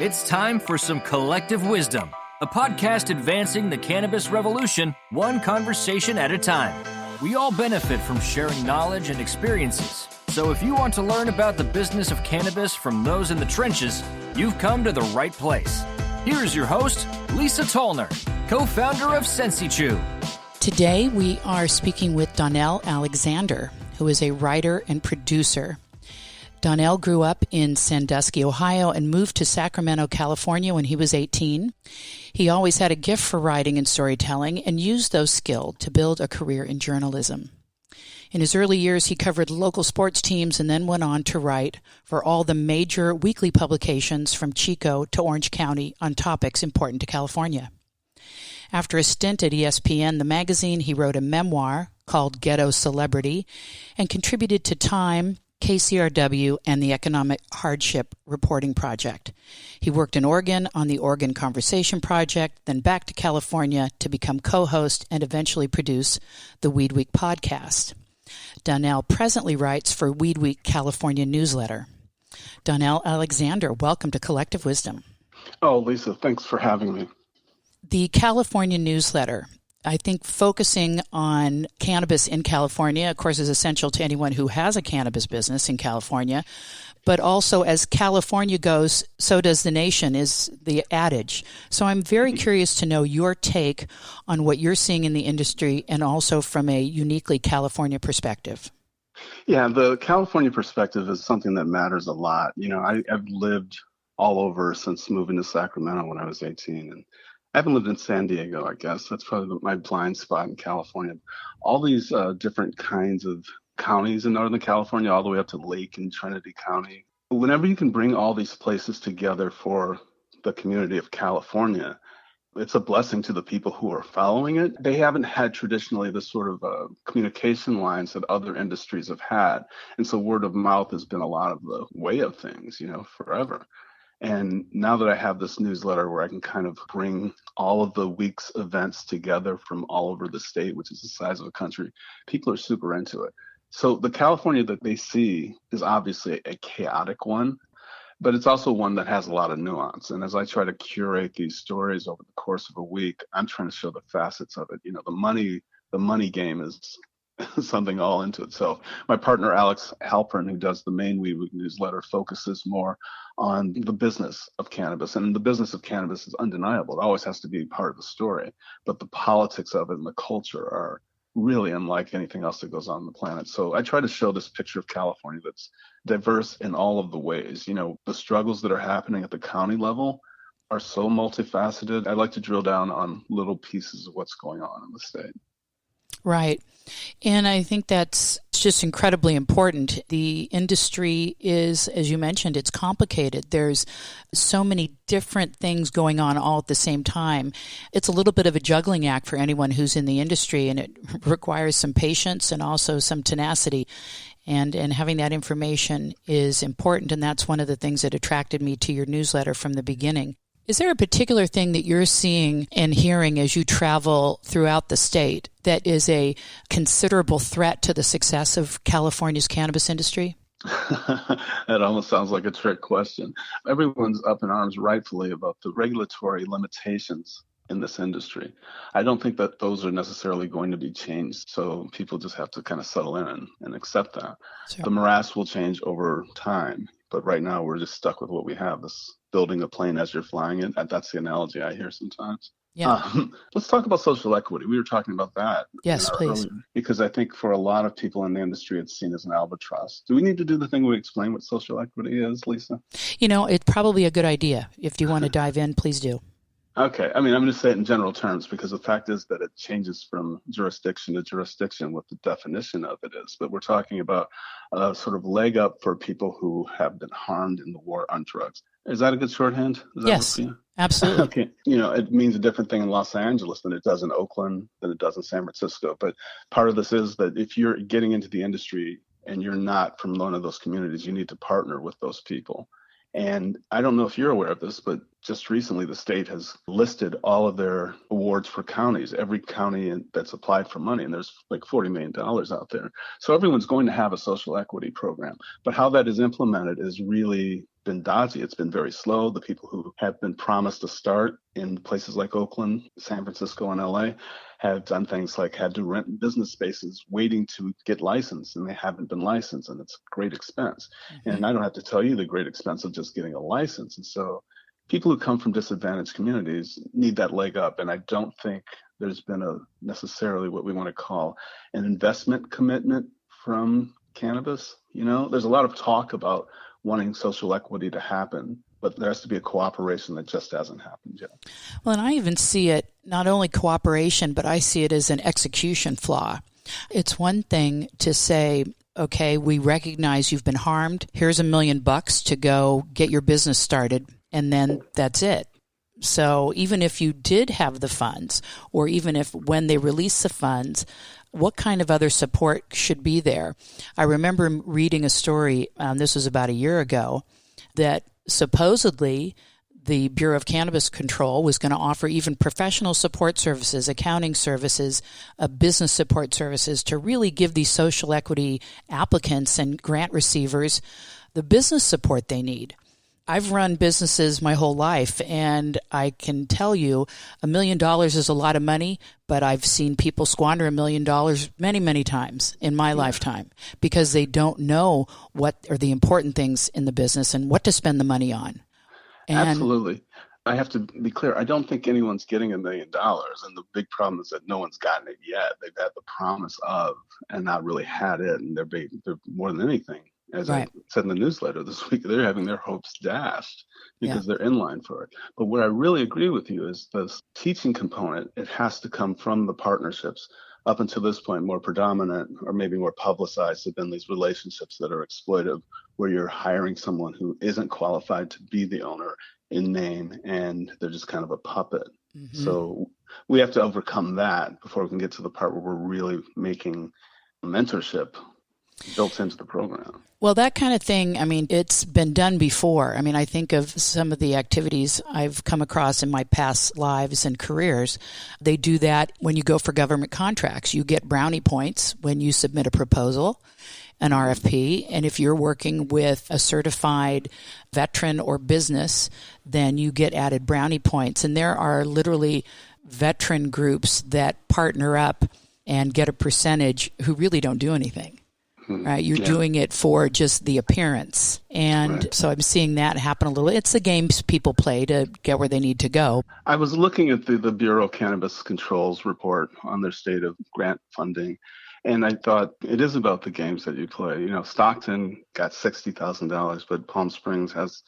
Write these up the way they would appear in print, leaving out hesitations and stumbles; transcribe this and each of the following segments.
It's time for some collective wisdom, a podcast advancing the cannabis revolution, one conversation at a time. We all benefit from sharing knowledge and experiences. So if you want to learn about the business of cannabis from those in the trenches, you've come to the right place. Here's your host, Lisa Tollner, co-founder of SensiChew. Today we are speaking with Donnell Alexander, who is a writer and producer. Donnell grew up in Sandusky, Ohio, and moved to Sacramento, California when he was 18. He always had a gift for writing and storytelling and used those skills to build a career in journalism. In his early years, he covered local sports teams and then went on to write for all the major weekly publications from Chico to Orange County on topics important to California. After a stint at ESPN, the magazine, he wrote a memoir called Ghetto Celebrity and contributed to Time, KCRW, and the Economic Hardship Reporting Project. He worked in Oregon on the Oregon Conversation Project, then back to California to become co-host and eventually produce the WeedWeek podcast. Donnell presently writes for WeedWeek California newsletter. Donnell Alexander, welcome to Collective Wisdom. Oh, Lisa, thanks for having me. The California newsletter, I think focusing on cannabis in California, of course, is essential to anyone who has a cannabis business in California. But also, as California goes, so does the nation, is the adage. So I'm very curious to know your take on what you're seeing in the industry and also from a uniquely California perspective. Yeah, the California perspective is something that matters a lot. You know, I've lived all over since moving to Sacramento when I was 18. And I haven't lived in San Diego, I guess. That's probably my blind spot in California. All these different kinds of counties in Northern California, all the way up to Lake and Trinity County. Whenever you can bring all these places together for the community of California, it's a blessing to the people who are following it. They haven't had traditionally the sort of communication lines that other industries have had. And so word of mouth has been a lot of the way of things, you know, forever. And now that I have this newsletter where I can kind of bring all of the week's events together from all over the state, which is the size of a country, people are super into it. So the California that they see is obviously a chaotic one, but it's also one that has a lot of nuance. And as I try to curate these stories over the course of a week, I'm trying to show the facets of it. You know, the money game is something all into itself. My partner, Alex Halpern, who does the main WeedWeek newsletter, focuses more on the business of cannabis. And the business of cannabis is undeniable. It always has to be part of the story. But the politics of it and the culture are really unlike anything else that goes on the planet. So I try to show this picture of California that's diverse in all of the ways. You know, the struggles that are happening at the county level are so multifaceted. I like to drill down on little pieces of what's going on in the state. Right. And I think that's just incredibly important. The industry is, as you mentioned, it's complicated. There's so many different things going on all at the same time. It's a little bit of a juggling act for anyone who's in the industry, and it requires some patience and also some tenacity. And having that information is important, and that's one of the things that attracted me to your newsletter from the beginning. Is there a particular thing that you're seeing and hearing as you travel throughout the state that is a considerable threat to the success of California's cannabis industry? That almost sounds like a trick question. Everyone's up in arms rightfully about the regulatory limitations in this industry. I don't think that those are necessarily going to be changed. So people just have to kind of settle in and accept that. Sure. The morass will change over time. But right now, we're just stuck with what we have, this building a plane as you're flying it. That's the analogy I hear sometimes. Yeah. Let's talk about social equity. We were talking about that. Yes, please. Earlier, because I think for a lot of people in the industry, it's seen as an albatross. Do we need to do the thing we explain what social equity is, Lisa? You know, it's probably a good idea. If you want to dive in, please do. Okay. I mean, I'm going to say it in general terms because the fact is that it changes from jurisdiction to jurisdiction what the definition of it is. But we're talking about a sort of leg up for people who have been harmed in the war on drugs. Is that a good shorthand? Yes, absolutely. Okay. You know, it means a different thing in Los Angeles than it does in Oakland, than it does in San Francisco. But part of this is that if you're getting into the industry and you're not from one of those communities, you need to partner with those people. And I don't know if you're aware of this, but just recently the state has listed all of their awards for counties, every county that's applied for money, and there's like $40 million out there. So everyone's going to have a social equity program. But how that is implemented is really been dodgy. It's been very slow. The people who have been promised to start in places like Oakland, San Francisco, and LA have done things like had to rent business spaces waiting to get licensed, and they haven't been licensed, and it's a great expense. Mm-hmm. And I don't have to tell you the great expense of just getting a license. And so people who come from disadvantaged communities need that leg up. And I don't think there's been a necessarily what we want to call an investment commitment from cannabis. There's a lot of talk about wanting social equity to happen, but there has to be a cooperation that just hasn't happened yet. Well, and I even see it not only cooperation, but I see it as an execution flaw. It's one thing to say, okay, we recognize you've been harmed. Here's $1 million to go get your business started, and then that's it. So even if you did have the funds, or even if when they release the funds, what kind of other support should be there? I remember reading a story, this was about a year ago, that supposedly the Bureau of Cannabis Control was going to offer even professional support services, accounting services, business support services to really give these social equity applicants and grant receivers the business support they need. I've run businesses my whole life, and I can tell you $1 million is a lot of money, but I've seen people squander $1 million many, many times in my lifetime because they don't know what are the important things in the business and what to spend the money on. And absolutely. I have to be clear. I don't think anyone's getting $1 million. And the big problem is that no one's gotten it yet. They've had the promise of and not really had it. And they're more than anything. As I said in the newsletter this week, they're having their hopes dashed because they're in line for it. But what I really agree with you is the teaching component, it has to come from the partnerships. Up until this point, more predominant or maybe more publicized have been these relationships that are exploitive, where you're hiring someone who isn't qualified to be the owner in name, and they're just kind of a puppet. Mm-hmm. So we have to overcome that before we can get to the part where we're really making mentorship built into the program. Well, that kind of thing, I mean, it's been done before. I mean, I think of some of the activities I've come across in my past lives and careers. They do that when you go for government contracts. You get brownie points when you submit a proposal, an RFP, and if you're working with a certified veteran or business, then you get added brownie points. And there are literally veteran groups that partner up and get a percentage who really don't do anything. Right, you're doing it for just the appearance. And so I'm seeing that happen a little. It's the games people play to get where they need to go. I was looking at the Bureau of Cannabis Control's report on their state of grant funding, and I thought it is about the games that you play. Stockton got $60,000, but Palm Springs has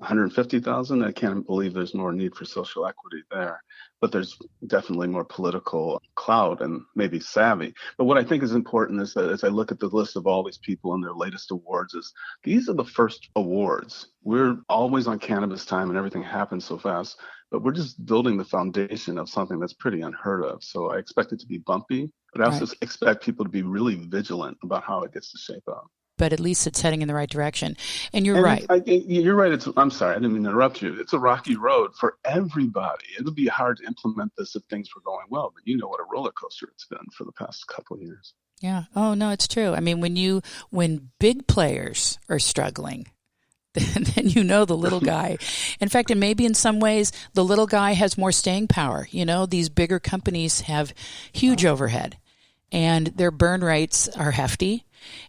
$150,000. I can't believe there's more need for social equity there. But there's definitely more political clout and maybe savvy. But what I think is important is that as I look at the list of all these people and their latest awards, is these are the first awards. We're always on cannabis time and everything happens so fast, but we're just building the foundation of something that's pretty unheard of. So I expect it to be bumpy, but I also expect people to be really vigilant about how it gets to shape up. But at least it's heading in the right direction. And you're right. You're right. I'm sorry, I didn't mean to interrupt you. It's a rocky road for everybody. It'll be hard to implement this if things were going well, but you know what a roller coaster it's been for the past couple of years. Yeah. Oh, no, it's true. I mean, when big players are struggling, then you know the little guy. In fact, and maybe in some ways, the little guy has more staying power. These bigger companies have huge overhead, and their burn rates are hefty.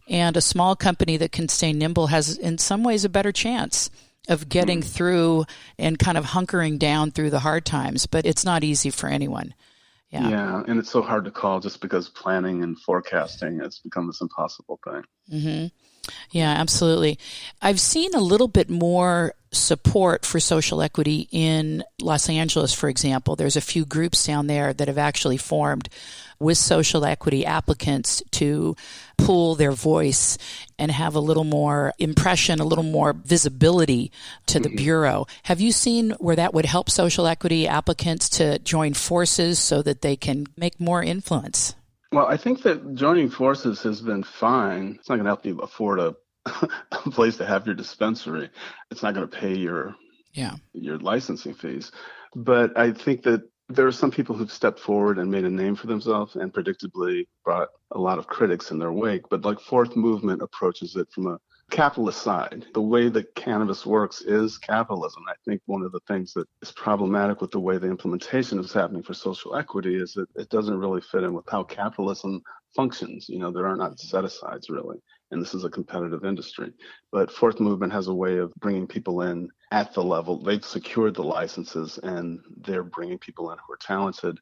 And a small company that can stay nimble has, in some ways, a better chance of getting through and kind of hunkering down through the hard times. But it's not easy for anyone. Yeah, and it's so hard to call just because planning and forecasting has become this impossible thing. Mm-hmm. Yeah, absolutely. I've seen a little bit more support for social equity in Los Angeles, for example. There's a few groups down there that have actually formed with social equity applicants to pool their voice and have a little more impression, a little more visibility to the Bureau. Have you seen where that would help social equity applicants to join forces so that they can make more influence? Well, I think that joining forces has been fine. It's not going to help you afford a place to have your dispensary. It's not going to pay your licensing fees. But I think that there are some people who've stepped forward and made a name for themselves and predictably brought a lot of critics in their wake. But like Fourth Movement approaches it from capitalist side. The way that cannabis works is capitalism. I think one of the things that is problematic with the way the implementation is happening for social equity is that it doesn't really fit in with how capitalism functions. There are not set-asides really, and this is a competitive industry. But Fourth Movement has a way of bringing people in at the level. They've secured the licenses, and they're bringing people in who are talented,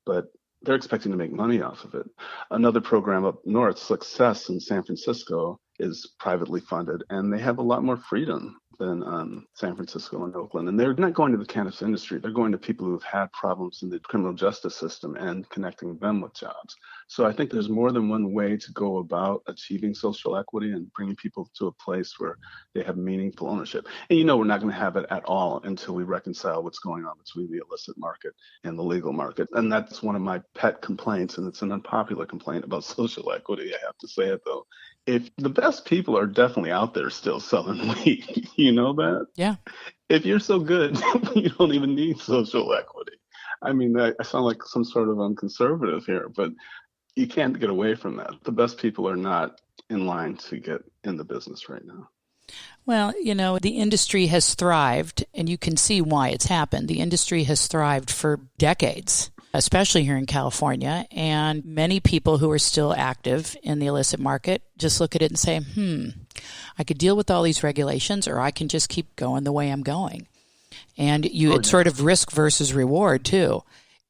but they're expecting to make money off of it. Another program up north, Success in San Francisco, is privately funded, and they have a lot more freedom than San Francisco and Oakland. And they're not going to the cannabis industry. They're going to people who have had problems in the criminal justice system and connecting them with jobs. So I think there's more than one way to go about achieving social equity and bringing people to a place where they have meaningful ownership. And we're not going to have it at all until we reconcile what's going on between the illicit market and the legal market. And that's one of my pet complaints, and it's an unpopular complaint about social equity. I have to say it, though. If the best people are definitely out there still selling weed, you know that? Yeah. If you're so good, you don't even need social equity. I mean, I sound like some sort of conservative here, but you can't get away from that. The best people are not in line to get in the business right now. Well, the industry has thrived, and you can see why it's happened. The industry has thrived for decades, especially here in California, and many people who are still active in the illicit market just look at it and say, I could deal with all these regulations, or I can just keep going the way I'm going. And it's sort of risk versus reward, too.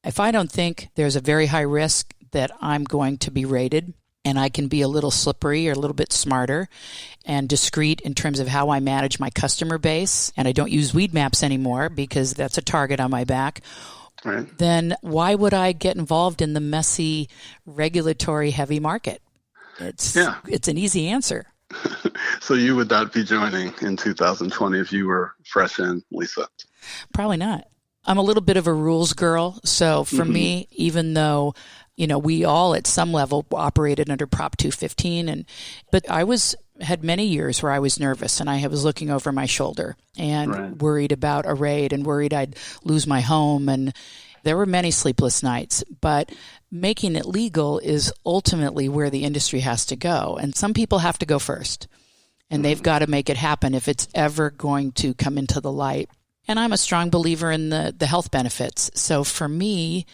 If I don't think there's a very high risk that I'm going to be raided, and I can be a little slippery or a little bit smarter and discreet in terms of how I manage my customer base, and I don't use weed maps anymore because that's a target on my back, right, then why would I get involved in the messy, regulatory heavy market? It's an easy answer. So you would not be joining in 2020 if you were fresh in, Lisa? Probably not. I'm a little bit of a rules girl. So for me, even though we all at some level operated under Prop 215, but I had many years where I was nervous and I was looking over my shoulder and worried about a raid and worried I'd lose my home. And there were many sleepless nights, but making it legal is ultimately where the industry has to go. And some people have to go first, and they've got to make it happen if it's ever going to come into the light. And I'm a strong believer in the health benefits. So for me,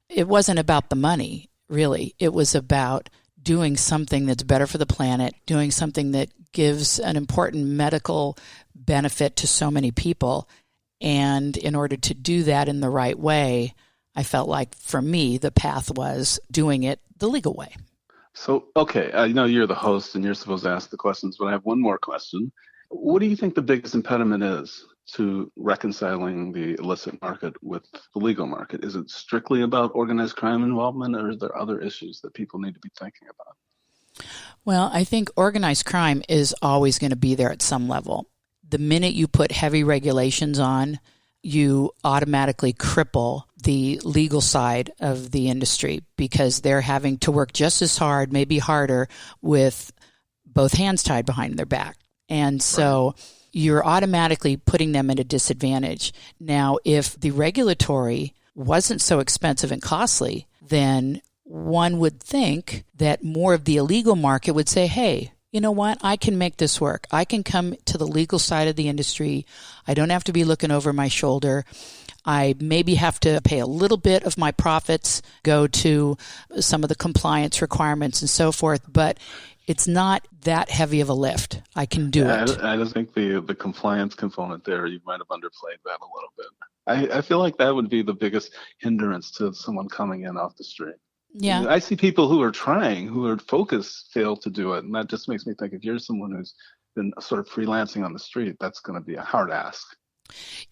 it wasn't about the money, really. It was about doing something that's better for the planet, doing something that gives an important medical benefit to so many people. And in order to do that in the right way, I felt like for me, the path was doing it the legal way. So, okay, I know you're the host and you're supposed to ask the questions, but I have one more question. What do you think the biggest impediment is to reconciling the illicit market with the legal market? Is it strictly about organized crime involvement, or are there other issues that people need to be thinking about? Well, I think organized crime is always going to be there at some level. The minute you put heavy regulations on, you automatically cripple the legal side of the industry because they're having to work just as hard, maybe harder, with both hands tied behind their back. And so you're automatically putting them at a disadvantage. Now, if the regulatory wasn't so expensive and costly, then one would think that more of the illegal market would say, hey, you know what? I can make this work. I can come to the legal side of the industry. I don't have to be looking over my shoulder. I maybe have to pay a little bit of my profits, go to some of the compliance requirements and so forth, but it's not that heavy of a lift. I can do it. I just think the compliance component there, you might have underplayed that a little bit. I feel like that would be the biggest hindrance to someone coming in off the street. Yeah. I see people who are trying, who are focused, fail to do it. And that just makes me think if you're someone who's been sort of freelancing on the street, that's going to be a hard ask.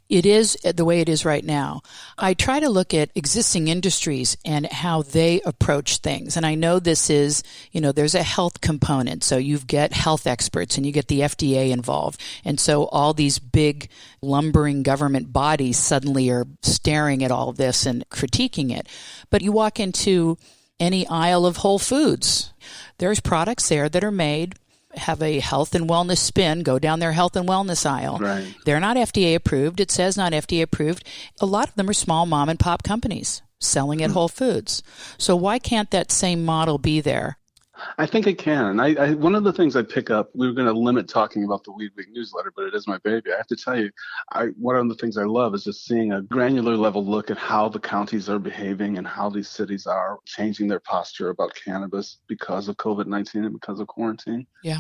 It is the way it is right now. I try to look at existing industries and how they approach things. And I know this is, there's a health component. So you get health experts and you get the FDA involved. And so all these big lumbering government bodies suddenly are staring at all of this and critiquing it. But you walk into any aisle of Whole Foods, there's products there that are made, have a health and wellness spin, go down their health and wellness aisle. Right. They're not FDA approved. It says not FDA approved. A lot of them are small mom and pop companies selling at Whole Foods. So why can't that same model be there? I think it can. One of the things I pick up, we were going to limit talking about the WeedWeek newsletter, but it is my baby. I have to tell you, one of the things I love is just seeing a granular level look at how the counties are behaving and how these cities are changing their posture about cannabis because of COVID-19 and because of quarantine. Yeah.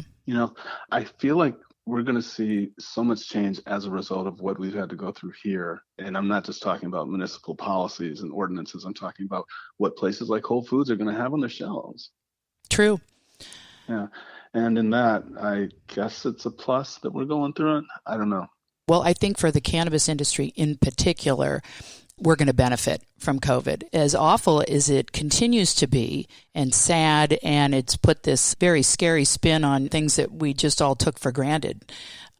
I feel like we're going to see so much change as a result of what we've had to go through here. And I'm not just talking about municipal policies and ordinances. I'm talking about what places like Whole Foods are going to have on their shelves. True. Yeah. And in that, I guess it's a plus that we're going through it. I don't know. Well, I think for the cannabis industry in particular, we're going to benefit from COVID. As awful as it continues to be and sad, and it's put this very scary spin on things that we just all took for granted.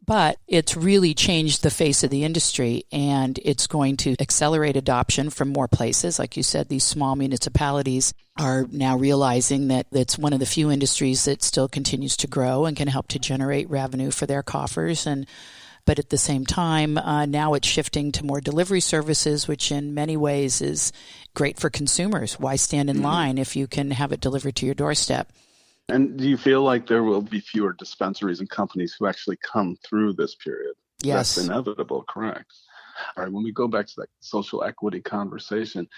But it's really changed the face of the industry, and it's going to accelerate adoption from more places. Like you said, these small municipalities are now realizing that it's one of the few industries that still continues to grow and can help to generate revenue for their coffers. But at the same time, now it's shifting to more delivery services, which in many ways is great for consumers. Why stand in line if you can have it delivered to your doorstep? And do you feel like there will be fewer dispensaries and companies who actually come through this period? Yes. That's inevitable, correct. All right, when we go back to that social equity conversation,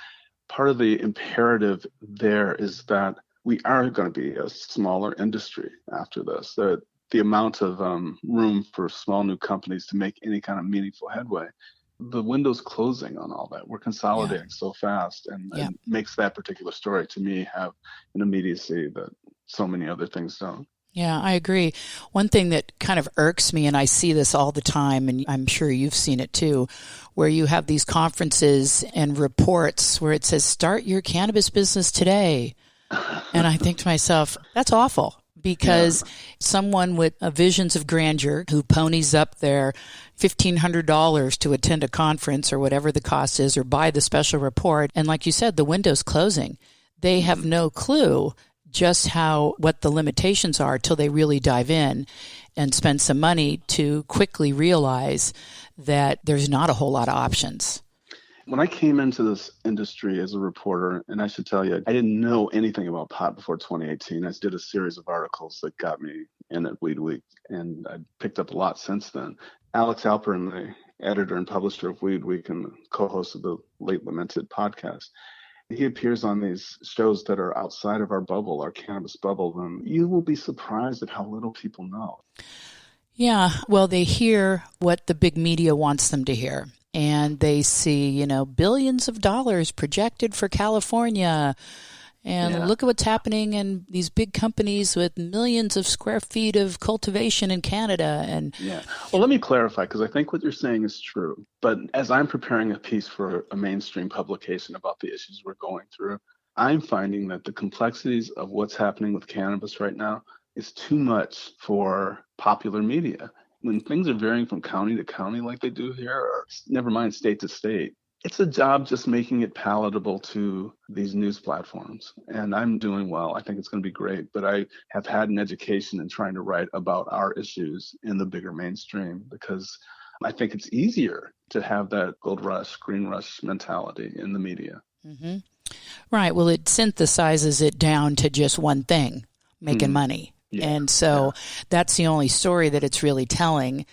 part of the imperative there is that we are going to be a smaller industry after this. The amount of room for small new companies to make any kind of meaningful headway, the window's closing on all that. We're consolidating so fast, and it makes that particular story, to me, have an immediacy that so many other things don't. Yeah, I agree. One thing that kind of irks me, and I see this all the time, and I'm sure you've seen it too, where you have these conferences and reports where it says, start your cannabis business today. And I think to myself, that's awful. Because someone with visions of grandeur who ponies up their $1,500 to attend a conference or whatever the cost is or buy the special report, and like you said, the window's closing. They have no clue just what the limitations are till they really dive in and spend some money to quickly realize that there's not a whole lot of options. When I came into this industry as a reporter, and I should tell you, I didn't know anything about pot before 2018. I did a series of articles that got me in at WeedWeek, and I picked up a lot since then. Alex Alperin, the editor and publisher of WeedWeek and co-host of the late lamented podcast, he appears on these shows that are outside of our bubble, our cannabis bubble, and you will be surprised at how little people know. Yeah, well, they hear what the big media wants them to hear. And they see, billions of dollars projected for California. And look at what's happening in these big companies with millions of square feet of cultivation in Canada. Well, let me clarify, because I think what you're saying is true. But as I'm preparing a piece for a mainstream publication about the issues we're going through, I'm finding that the complexities of what's happening with cannabis right now is too much for popular media. When things are varying from county to county like they do here, or never mind state to state, it's a job just making it palatable to these news platforms. And I'm doing well. I think it's going to be great. But I have had an education in trying to write about our issues in the bigger mainstream, because I think it's easier to have that gold rush, green rush mentality in the media. Mm-hmm. Right. Well, it synthesizes it down to just one thing, making money. Yeah. And so that's the only story that it's really telling.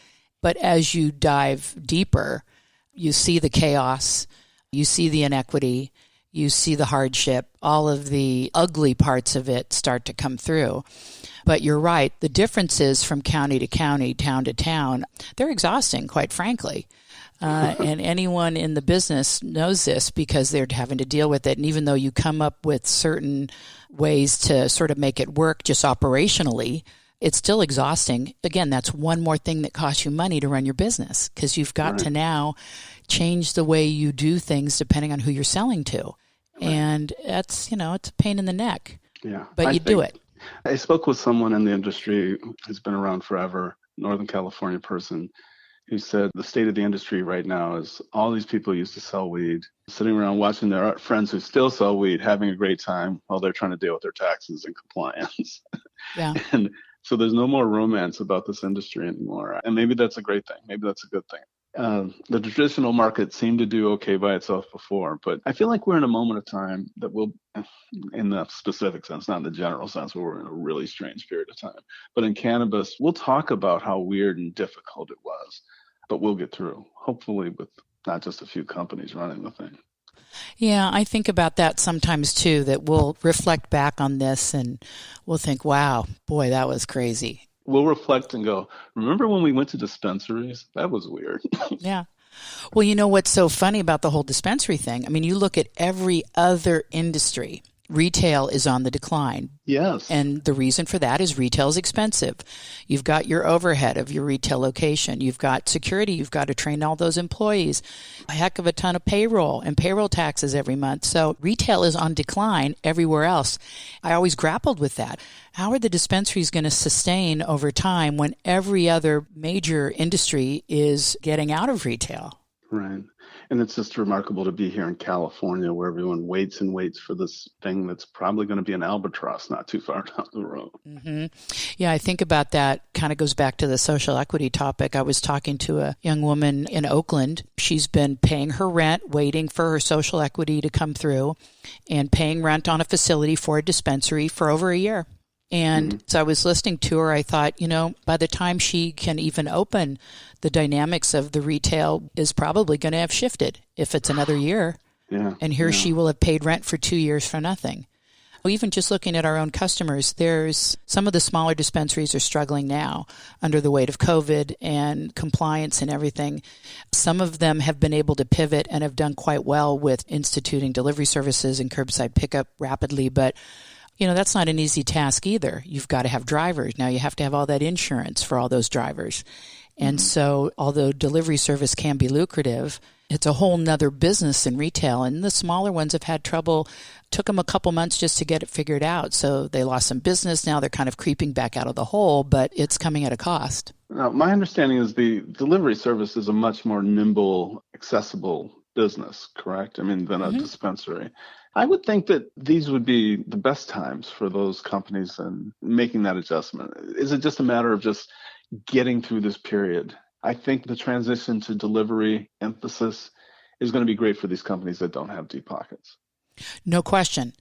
But as you dive deeper, you see the chaos, you see the inequity, you see the hardship, all of the ugly parts of it start to come through. But you're right, the differences from county to county, town to town, they're exhausting, quite frankly. And anyone in the business knows this because they're having to deal with it. And even though you come up with certain ways to sort of make it work just operationally, it's still exhausting. Again, that's one more thing that costs you money to run your business, because you've got to now change the way you do things depending on who you're selling to. Right. And that's, it's a pain in the neck. Yeah. But you do it. I spoke with someone in the industry who's been around forever, Northern California person, who said the state of the industry right now is all these people who used to sell weed, sitting around watching their friends who still sell weed, having a great time while they're trying to deal with their taxes and compliance. Yeah. And so there's no more romance about this industry anymore. And maybe that's a great thing. Maybe that's a good thing. The traditional market seemed to do okay by itself before, but I feel like we're in a moment of time that will, in the specific sense, not in the general sense, where we're in a really strange period of time. But in cannabis, we'll talk about how weird and difficult it was, but we'll get through, hopefully with not just a few companies running the thing. Yeah, I think about that sometimes too, that we'll reflect back on this and we'll think, wow, boy, that was crazy. We'll reflect and go, remember when we went to dispensaries? That was weird. Yeah. Well, you know what's so funny about the whole dispensary thing? I mean, you look at every other industry. Retail is on the decline. Yes. And the reason for that is retail is expensive. You've got your overhead of your retail location. You've got security. You've got to train all those employees. A heck of a ton of payroll and payroll taxes every month. So retail is on decline everywhere else. I always grappled with that. How are the dispensaries going to sustain over time when every other major industry is getting out of retail? Right. And it's just remarkable to be here in California where everyone waits and waits for this thing that's probably going to be an albatross not too far down the road. Mm-hmm. Yeah, I think about that. Kind of goes back to the social equity topic. I was talking to a young woman in Oakland. She's been paying her rent, waiting for her social equity to come through, and paying rent on a facility for a dispensary for over a year. And so I was listening to her. I thought, you know, by the time she can even open, the dynamics of the retail is probably going to have shifted if it's another year. Yeah. And here she will have paid rent for 2 years for nothing. Well, even just looking at our own customers, there's some of the smaller dispensaries are struggling now under the weight of COVID and compliance and everything. Some of them have been able to pivot and have done quite well with instituting delivery services and curbside pickup rapidly. But you know, that's not an easy task either. You've got to have drivers. Now you have to have all that insurance for all those drivers. And so although delivery service can be lucrative, it's a whole nother business in retail. And the smaller ones have had trouble. Took them a couple months just to get it figured out. So they lost some business. Now they're kind of creeping back out of the hole, but it's coming at a cost. Now, my understanding is the delivery service is a much more nimble, accessible business, correct? I mean, than a dispensary. I would think that these would be the best times for those companies and making that adjustment. Is it just a matter of just getting through this period? I think the transition to delivery emphasis is going to be great for these companies that don't have deep pockets. No question.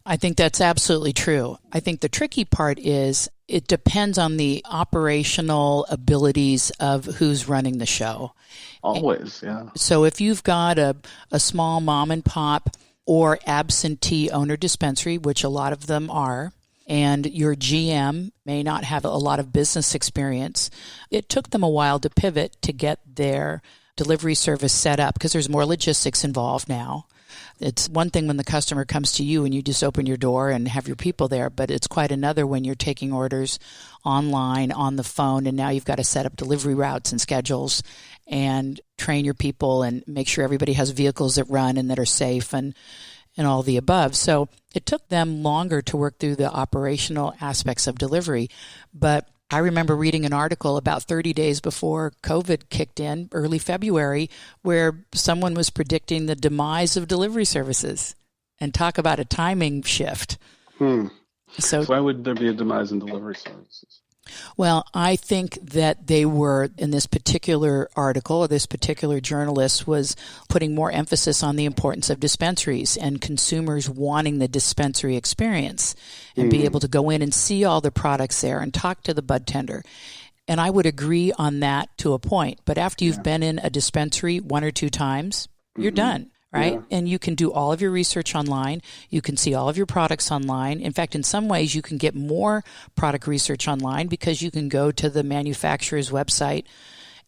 I think that's absolutely true. I think the tricky part is it depends on the operational abilities of who's running the show. Always, yeah. So if you've got a small mom and pop or absentee owner dispensary, which a lot of them are, and your GM may not have a lot of business experience, it took them a while to pivot to get their delivery service set up because there's more logistics involved now. It's one thing when the customer comes to you and you just open your door and have your people there, but it's quite another when you're taking orders online, on the phone, and now you've got to set up delivery routes and schedules and train your people and make sure everybody has vehicles that run and that are safe and all the above. So it took them longer to work through the operational aspects of delivery. But I remember reading an article about 30 days before COVID kicked in, early February, where someone was predicting the demise of delivery services. And talk about a timing shift. So why would there be a demise in delivery services? Well, I think that they were, in this particular article, or this particular journalist was putting more emphasis on the importance of dispensaries and consumers wanting the dispensary experience and be able to go in and see all the products there and talk to the bud tender. And I would agree on that to a point. But after you've been in a dispensary one or two times, you're done. Right? Yeah. And you can do all of your research online. You can see all of your products online. In fact, in some ways, you can get more product research online because you can go to the manufacturer's website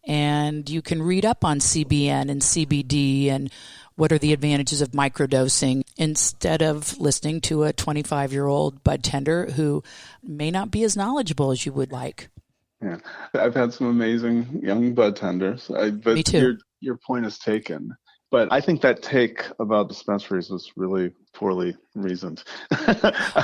and you can read up on CBN and CBD and what are the advantages of microdosing instead of listening to a 25-year-old bud tender who may not be as knowledgeable as you would like. Yeah, I've had some amazing young bud tenders. But Me too. Your point is taken. But I think that take about dispensaries was really poorly reasoned.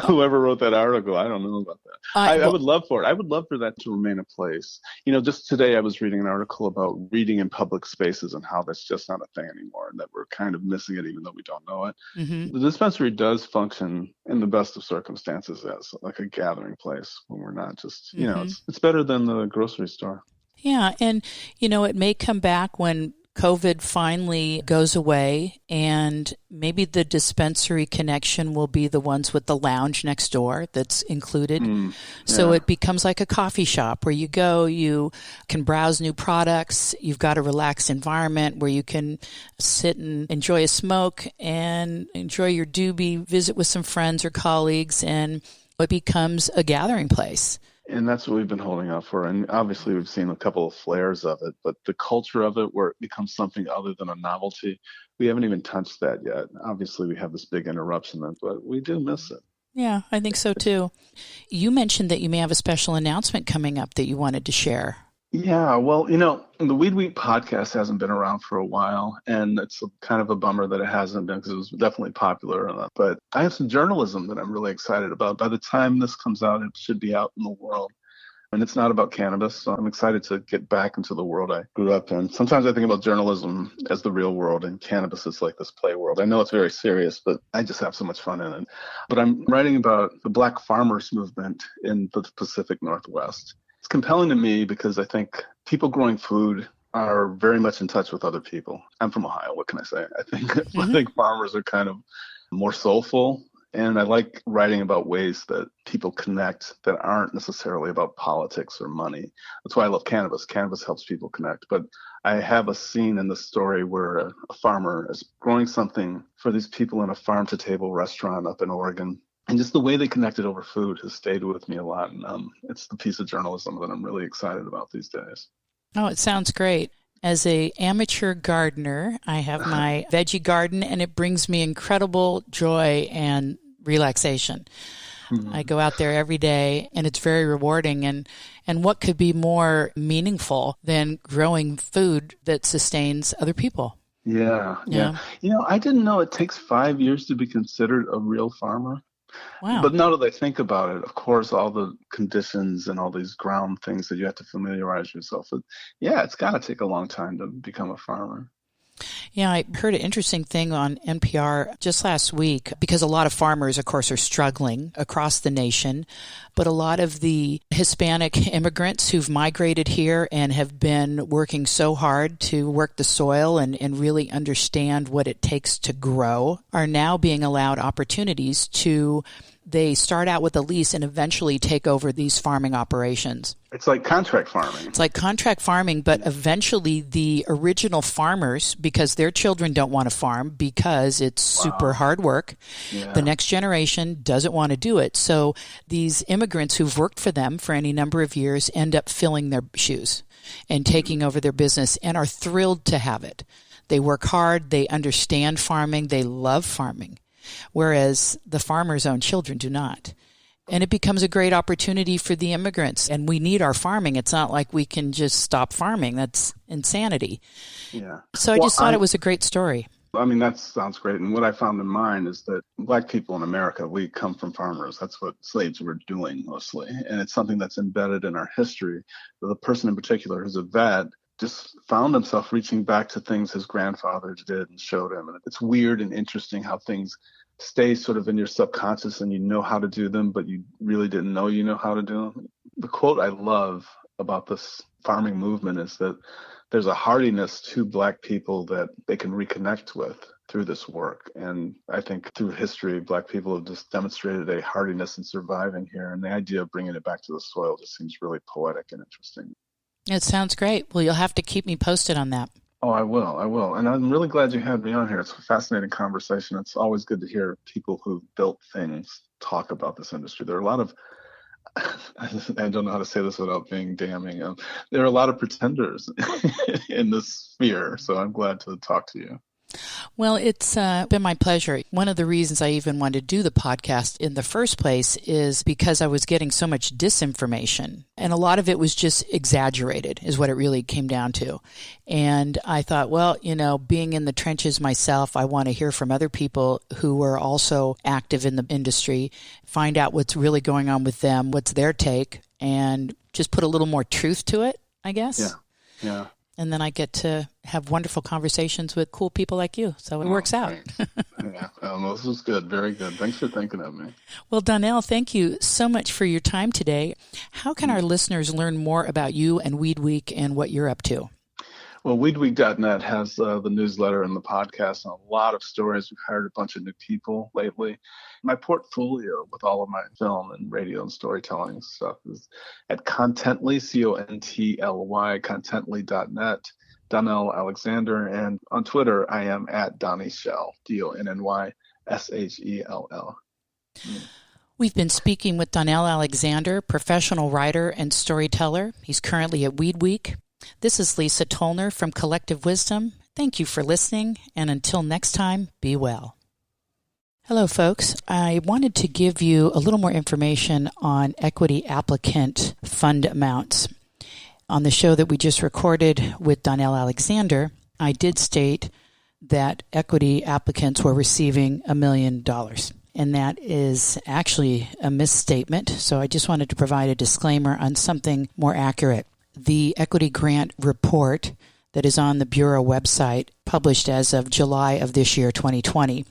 Whoever wrote that article, I don't know about that. I would love for it. I would love for that to remain a place. You know, just today I was reading an article about reading in public spaces and how that's just not a thing anymore and that we're kind of missing it even though we don't know it. The dispensary does function in the best of circumstances as like a gathering place when we're not just, you know, it's better than the grocery store. Yeah. And, it may come back when COVID finally goes away, and maybe the dispensary connection will be the ones with the lounge next door that's included. So it becomes like a coffee shop where you go, you can browse new products, you've got a relaxed environment where you can sit and enjoy a smoke and enjoy your doobie, visit with some friends or colleagues, and it becomes a gathering place. And that's what we've been holding out for. And obviously we've seen a couple of flares of it, but the culture of it where it becomes something other than a novelty, we haven't even touched that yet. Obviously we have this big interruption, but we do miss it. Yeah, I think so too. You mentioned that you may have a special announcement coming up that you wanted to share. Yeah, well, the WeedWeek podcast hasn't been around for a while, and it's kind of a bummer that it hasn't been because it was definitely popular. But I have some journalism that I'm really excited about. By the time this comes out, it should be out in the world. And it's not about cannabis, so I'm excited to get back into the world I grew up in. Sometimes I think about journalism as the real world, and cannabis is like this play world. I know it's very serious, but I just have so much fun in it. But I'm writing about the Black farmers movement in the Pacific Northwest. It's compelling to me because I think people growing food are very much in touch with other people. I'm from Ohio. What can I say? I think farmers are kind of more soulful. And I like writing about ways that people connect that aren't necessarily about politics or money. That's why I love cannabis. Cannabis helps people connect. But I have a scene in the story where a farmer is growing something for these people in a farm-to-table restaurant up in Oregon. And just the way they connected over food has stayed with me a lot. And it's the piece of journalism that I'm really excited about these days. Oh, it sounds great. As a amateur gardener, I have my veggie garden, and it brings me incredible joy and relaxation. I go out there every day, and it's very rewarding. And what could be more meaningful than growing food that sustains other people? Yeah. I didn't know it takes 5 years to be considered a real farmer. Wow. But now that I think about it, of course, all the conditions and all these ground things that you have to familiarize yourself with, it's got to take a long time to become a farmer. Yeah, I heard an interesting thing on NPR just last week, because a lot of farmers, of course, are struggling across the nation, but a lot of the Hispanic immigrants who've migrated here and have been working so hard to work the soil and really understand what it takes to grow are now being allowed opportunities to, they start out with a lease and eventually take over these farming operations. It's like contract farming. It's like contract farming, but eventually the original farmers, because their children don't want to farm because it's super hard work, the next generation doesn't want to do it. So these immigrants who've worked for them for any number of years end up filling their shoes and taking over their business and are thrilled to have it. They work hard, they understand farming, they love farming, whereas the farmers' own children do not. And it becomes a great opportunity for the immigrants. And we need our farming. It's not like we can just stop farming. That's insanity. Yeah. So I just thought it was a great story. I mean, that sounds great. And what I found in mine is that Black people in America, we come from farmers. That's what slaves were doing mostly. And it's something that's embedded in our history. The person in particular who's a vet just found himself reaching back to things his grandfather did and showed him. And it's weird and interesting how things stay sort of in your subconscious and you know how to do them, but you really didn't know you know how to do them. The quote I love about this farming movement is that there's a hardiness to Black people that they can reconnect with through this work. And I think through history, Black people have just demonstrated a hardiness in surviving here. And the idea of bringing it back to the soil just seems really poetic and interesting. It sounds great. Well, you'll have to keep me posted on that. Oh, I will. And I'm really glad you had me on here. It's a fascinating conversation. It's always good to hear people who built things talk about this industry. There are a lot of, I don't know how to say this without being damning. There are a lot of pretenders in this sphere. So I'm glad to talk to you. Well, it's been my pleasure. One of the reasons I even wanted to do the podcast in the first place is because I was getting so much disinformation. And a lot of it was just exaggerated, is what it really came down to. And I thought, well, being in the trenches myself, I want to hear from other people who are also active in the industry, find out what's really going on with them, what's their take, and just put a little more truth to it, I guess. Yeah. And then I get to have wonderful conversations with cool people like you. So it works out. Yeah, this was good. Very good. Thanks for thinking of me. Well, Donnell, thank you so much for your time today. How can our listeners learn more about you and WeedWeek and what you're up to? Well, WeedWeek.net has the newsletter and the podcast and a lot of stories. We've hired a bunch of new people lately. My portfolio with all of my film and radio and storytelling stuff is at Contently, Contly, Contently.net, Donnell Alexander. And on Twitter, I am at Donny Shell, DonnyShell. We've been speaking with Donnell Alexander, professional writer and storyteller. He's currently at WeedWeek. This is Lisa Tollner from Collective Wisdom. Thank you for listening, and until next time, be well. Hello, folks. I wanted to give you a little more information on equity applicant fund amounts. On the show that we just recorded with Donnell Alexander, I did state that equity applicants were receiving $1 million. And that is actually a misstatement, so I just wanted to provide a disclaimer on something more accurate. The equity grant report that is on the Bureau website, published as of July of this year, 2020.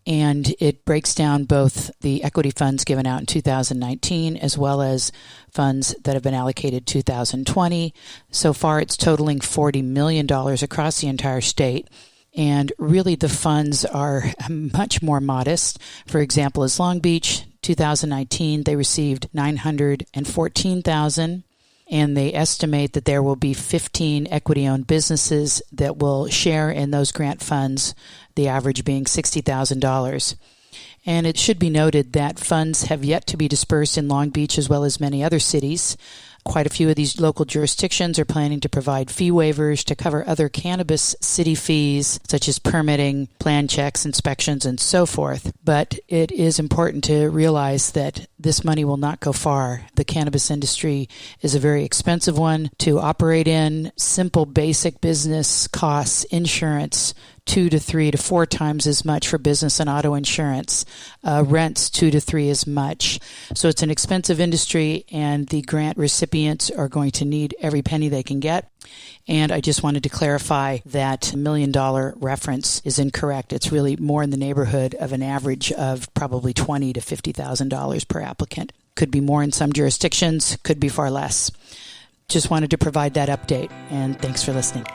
And it breaks down both the equity funds given out in 2019 as well as funds that have been allocated 2020. So far, it's totaling $40 million across the entire state. And really, the funds are much more modest. For example, as Long Beach, 2019, they received $914,000. And they estimate that there will be 15 equity-owned businesses that will share in those grant funds, the average being $60,000. And it should be noted that funds have yet to be dispersed in Long Beach as well as many other cities. Quite a few of these local jurisdictions are planning to provide fee waivers to cover other cannabis city fees, such as permitting, plan checks, inspections, and so forth. But it is important to realize that this money will not go far. The cannabis industry is a very expensive one to operate in. Simple, basic business costs, insurance, 2 to 3 to 4 times as much for business and auto insurance. Rents 2 to 3 as much. So it's an expensive industry, and the grant recipients are going to need every penny they can get. And I just wanted to clarify that $1 million reference is incorrect. It's really more in the neighborhood of an average of probably $20,000 to $50,000 per applicant. Could be more in some jurisdictions, could be far less. Just wanted to provide that update, and thanks for listening.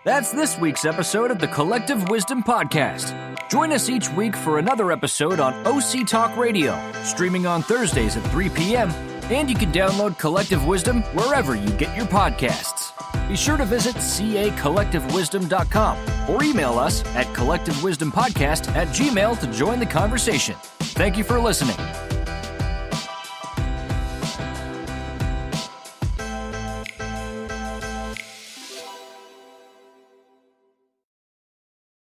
That's this week's episode of the Collective Wisdom Podcast. Join us each week for another episode on OC Talk Radio, streaming on Thursdays at 3 p.m., and you can download Collective Wisdom wherever you get your podcasts. Be sure to visit cacollectivewisdom.com or email us at collectivewisdompodcast@gmail.com to join the conversation. Thank you for listening.